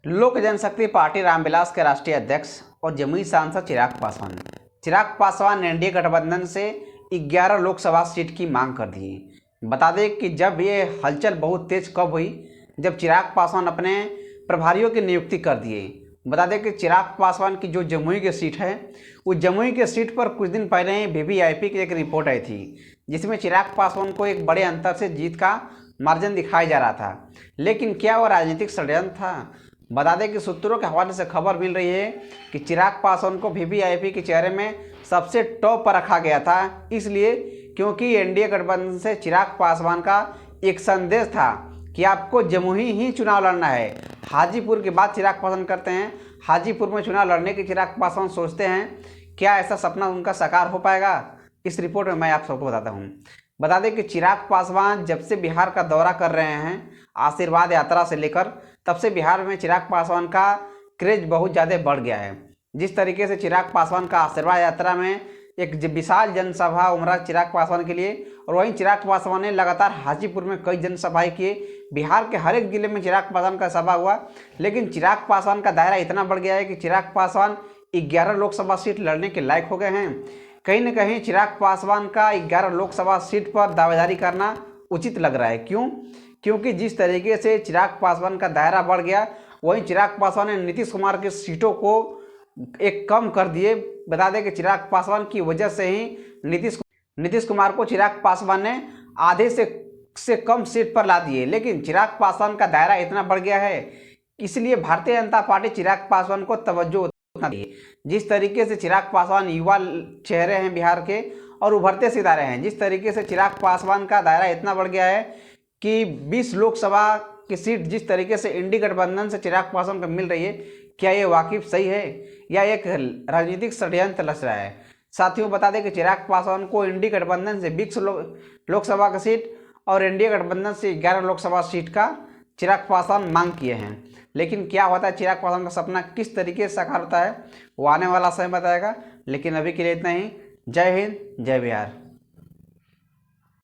लोक जनशक्ति पार्टी रामविलास के राष्ट्रीय अध्यक्ष और जमुई सांसद चिराग पासवान ने एनडीए गठबंधन से 11 लोकसभा सीट की मांग कर दी। बता दें कि जब ये हलचल बहुत तेज कब हुई, जब चिराग पासवान अपने प्रभारियों की नियुक्ति कर दिए। बता दें कि चिराग पासवान की जो जमुई की सीट है, उस जमुई के सीट पर कुछ दिन पहले ही वीवीआईपी की एक रिपोर्ट आई थी, जिसमें चिराग पासवान को एक बड़े अंतर से जीत का मार्जिन दिखाया जा रहा था। लेकिन क्या वो राजनीतिक षड्यंत्र था? बता दें कि सूत्रों के हवाले से खबर मिल रही है कि चिराग पासवान को वीवीआईपी के चेहरे में सबसे टॉप पर रखा गया था, इसलिए क्योंकि एनडीए गठबंधन से चिराग पासवान का एक संदेश था कि आपको जमुई ही चुनाव लड़ना है। हाजीपुर की बात चिराग पासवान करते हैं, हाजीपुर में चुनाव लड़ने की चिराग पासवान सोचते हैं। क्या ऐसा सपना उनका साकार हो पाएगा? इस रिपोर्ट में मैं आप सबको बताता हूँ। बता दें कि चिराग पासवान जब से बिहार का दौरा कर रहे हैं, आशीर्वाद यात्रा से लेकर, तब से बिहार में चिराग पासवान का क्रेज बहुत ज़्यादा बढ़ गया है। जिस तरीके से चिराग पासवान का आशीर्वाद यात्रा में एक विशाल जनसभा उमड़ा चिराग पासवान के लिए, और वहीं चिराग पासवान ने लगातार हाजीपुर में कई जनसभाएं किए। बिहार के हर एक जिले में चिराग पासवान का सभा हुआ, लेकिन चिराग पासवान का दायरा इतना बढ़ गया है कि चिराग पासवान 11 लोकसभा सीट लड़ने के लायक हो गए हैं। कहीं न कहीं चिराग पासवान का 11 लोकसभा सीट पर दावेदारी करना उचित लग रहा है। क्यों? क्योंकि जिस तरीके से चिराग पासवान का दायरा बढ़ गया, वहीं चिराग पासवान ने नीतीश कुमार की सीटों को एक कम कर दिए। बता दें कि चिराग पासवान की वजह से ही नीतीश कुमार को चिराग पासवान ने आधे से कम सीट पर ला दिए। लेकिन चिराग पासवान का दायरा इतना बढ़ गया है, इसलिए भारतीय जनता पार्टी चिराग पासवान को तवज्जो उतना दी। जिस तरीके से चिराग पासवान युवा चेहरे हैं बिहार के और उभरते सितारे हैं, जिस तरीके से चिराग पासवान का दायरा इतना बढ़ गया है कि 20 लोकसभा की सीट जिस तरीके से इंडी गठबंधन से चिराग पासवान को मिल रही है, क्या ये वाकिफ सही है या एक राजनीतिक षड्यंत्र रच रहा है? साथियों, बता दें कि चिराग पासवान को इंडी गठबंधन से 20 लोकसभा की सीट और एनडीए गठबंधन से 11 लोकसभा सीट का चिराग पासवान मांग किए हैं। लेकिन क्या होता है, चिराग पासवान का सपना किस तरीके से साकार होता है, वो आने वाला समय बताएगा। लेकिन अभी के लिए इतना ही। जय हिंद, जय बिहार।